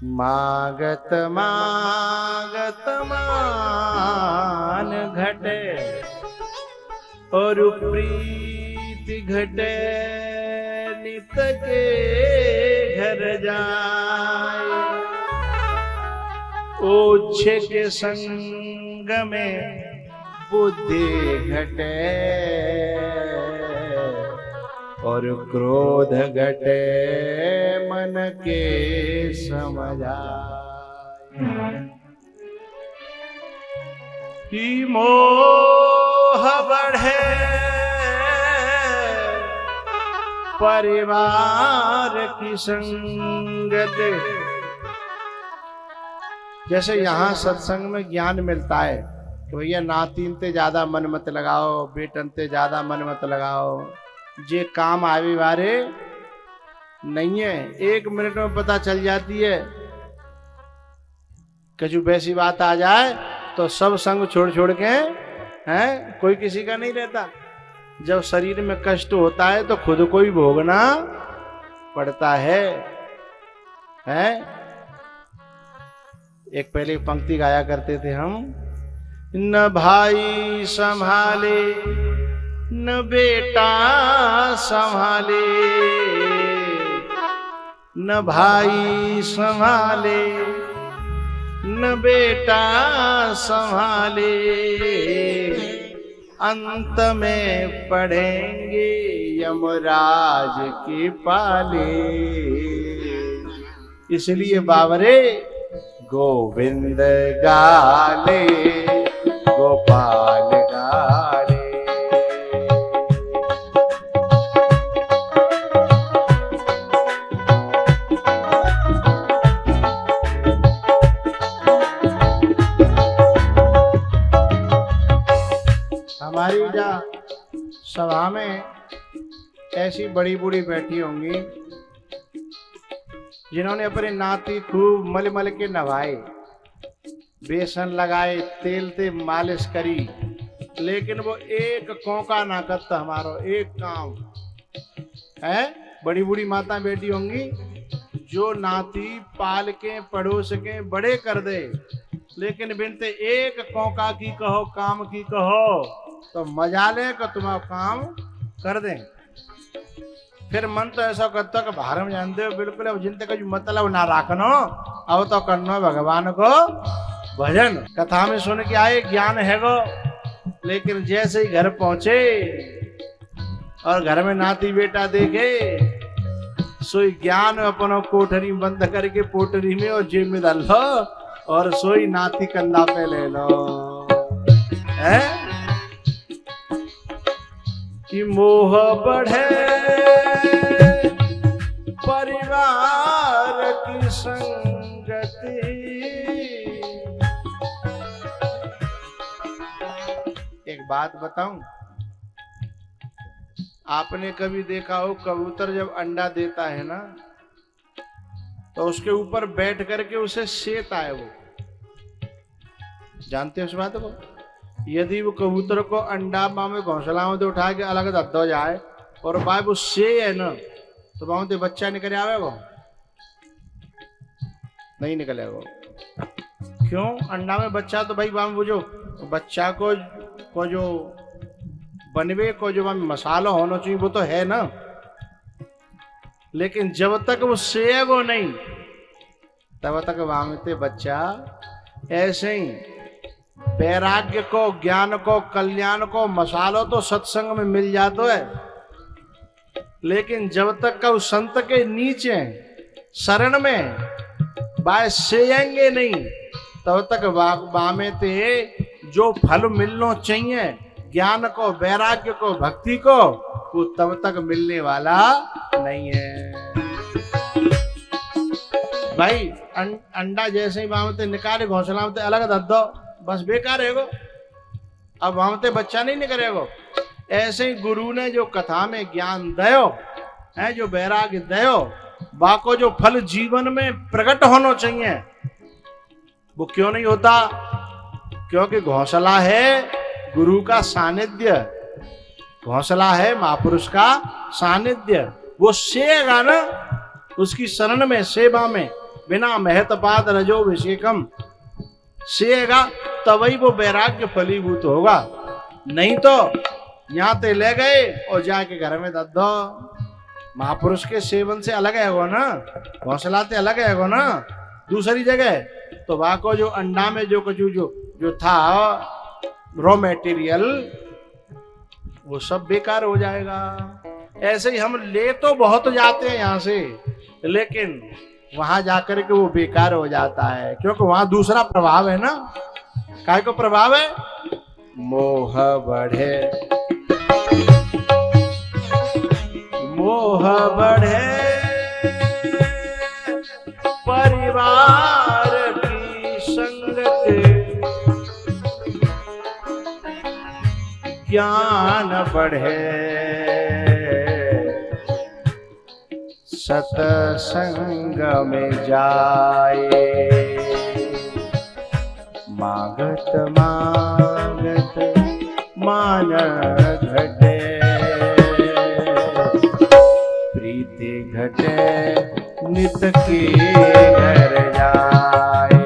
मागत मागत मान घटे और प्रीति घटे नित के घर जाए। ओछे के संग में बुद्धि घटे और क्रोध घटे मन के समझाए। कि मोह बढ़े परिवार की संगत। जैसे यहाँ सत्संग में ज्ञान मिलता है कि भैया नातीन ते ज्यादा मन मत लगाओ, बेटन ते ज्यादा मन मत लगाओ, जे काम आवे वारे नहीं है। 1 मिनट में पता चल जाती है। कछु वैसी बात आ जाए तो सब संग छोड़ छोड़ के हैं, कोई किसी का नहीं रहता। जब शरीर में कष्ट होता है तो खुद को ही भोगना पड़ता है। एक पहले पंक्ति गाया करते थे हम, न भाई संभाले न बेटा संभाले, न भाई संभाले न बेटा संभाले, अंत में पढ़ेंगे यमराज के पाले। इसलिए बाबरे गोविंद गाले गोपाल गाले। हमारी जा सभा में ऐसी बड़ी बूढ़ी बैठी होंगी जिन्होंने अपने नाती खूब मल मल के नवाए, बेसन लगाए, तेल ते मालिश करी, लेकिन वो एक कौका ना करता हमारो एक काम है। बड़ी बूढ़ी माता बेटी होंगी जो नाती पाल के पड़ोस के बड़े कर दे, लेकिन बिनते एक कौका की कहो काम की कहो तो मजा ले कि तुम काम कर दें। फिर मन तो ऐसा करता कि बाहर में जानते हो बिल्कुल अब जिनते का मतलब ना राखनो, अब तो करनो भगवान को भजन। कथा में सुन के आए ज्ञान है गो, लेकिन जैसे ही घर पहुंचे और घर में नाती बेटा देखे सोई ज्ञान अपनो कोठरी बंद करके पोटरी में और जेब में डाल लो और सोई नाती कंधा पे ले लो। है कि मोह बढ़े परिवार की संगति। एक बात बताऊं, आपने कभी देखा हो कबूतर जब अंडा देता है ना तो उसके ऊपर बैठ करके उसे सेता है। वो जानते हो उस बात को? यदि वो कबूतर को अंडा में घोंसला में उठा के अलग दो जाए और भाई वो से है ना तो बाबू बच्चा निकल आवे वो नहीं निकलेगा। क्यों? अंडा में बच्चा तो भाई बाबू वो जो बच्चा को जो बनवे को जो मसाला होना चाहिए वो तो है ना, लेकिन जब तक वो सेगो नहीं तब तक मांगते बच्चा। ऐसे ही वैराग्य को, ज्ञान को, कल्याण को, मसालो तो सत्संग में मिल जाता है, लेकिन जब तक का उस संत के नीचे शरण में बाय सेएंगे नहीं तब तक बामे ते जो फल मिलना चाहिए ज्ञान को, वैराग्य को, भक्ति को, वो तब तक मिलने वाला नहीं है। भाई अंडा जैसे ही बामते निकाले घोंसला में अलग धर दो बस बेकार है वो, अब बामते बच्चा नहीं निकलेगा। ऐसे ही गुरु ने जो कथा में ज्ञान दयो है, जो वैराग्य दयो, बाको जो फल जीवन में प्रकट होना चाहिए वो क्यों नहीं होता? क्योंकि घोंसला है गुरु का सानिध्य, घोंसला है महापुरुष का सानिध्य। वो सेगा ना उसकी शरण में, सेवा में, बिना महतपाद रजो विषेकम सेगा, तभी वो वैराग्य फलीभूत होगा। नहीं तो यहाँ ते ले गए और जाके घर में दद दो। महापुरुष के सेवन से अलग है वो ना, हौसला ते अलग है वो ना। दूसरी जगह तो वाको जो अंडा में जो कुछ जो था रॉ मटेरियल, वो सब बेकार हो जाएगा। ऐसे ही हम ले तो बहुत जाते हैं यहाँ से, लेकिन वहां जाकर के वो बेकार हो जाता है, क्योंकि वहां दूसरा प्रभाव है ना। काय को प्रभाव है? मोह बढ़े, मोह बढ़े परिवार की संगत, ज्ञान बढ़े सतसंग में जाए। मागत मागत मान घटे, प्रीति घटे नित के घर जाए।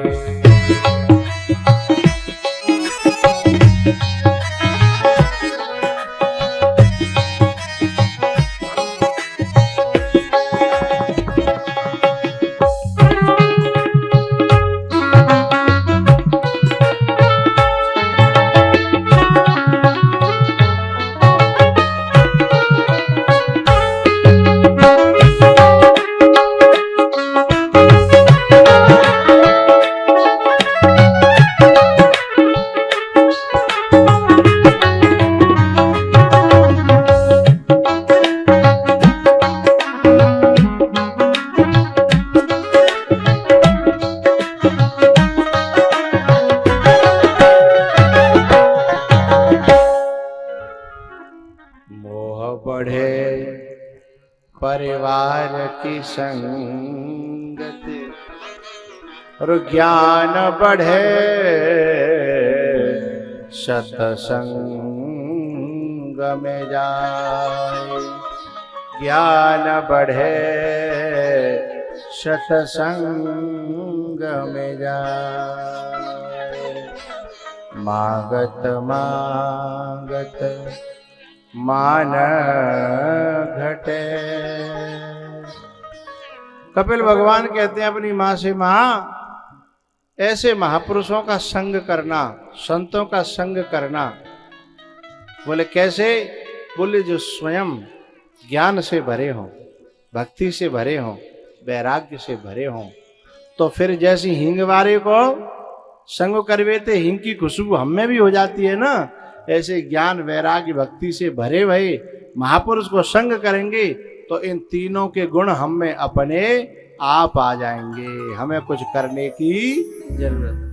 परिवार की संगत और ज्ञान बढ़े सतसंग में जाए। ज्ञान बढ़े सतसंग में जाए। मागत मागत मान घटे। कपिल भगवान कहते हैं अपनी माँ से, माँ ऐसे महापुरुषों का संग करना, संतों का संग करना। बोले कैसे? बोले जो स्वयं ज्ञान से भरे हों, भक्ति से भरे हों, वैराग्य से भरे हों। तो फिर जैसी हींग वाले को संग करवे थे, हींग की खुशबू हम में भी हो जाती है ना, ऐसे ज्ञान वैराग्य भक्ति से भरे हुए महापुरुष को संग करेंगे तो इन तीनों के गुण हम में अपने आप आ जाएंगे। हमें कुछ करने की जरूरत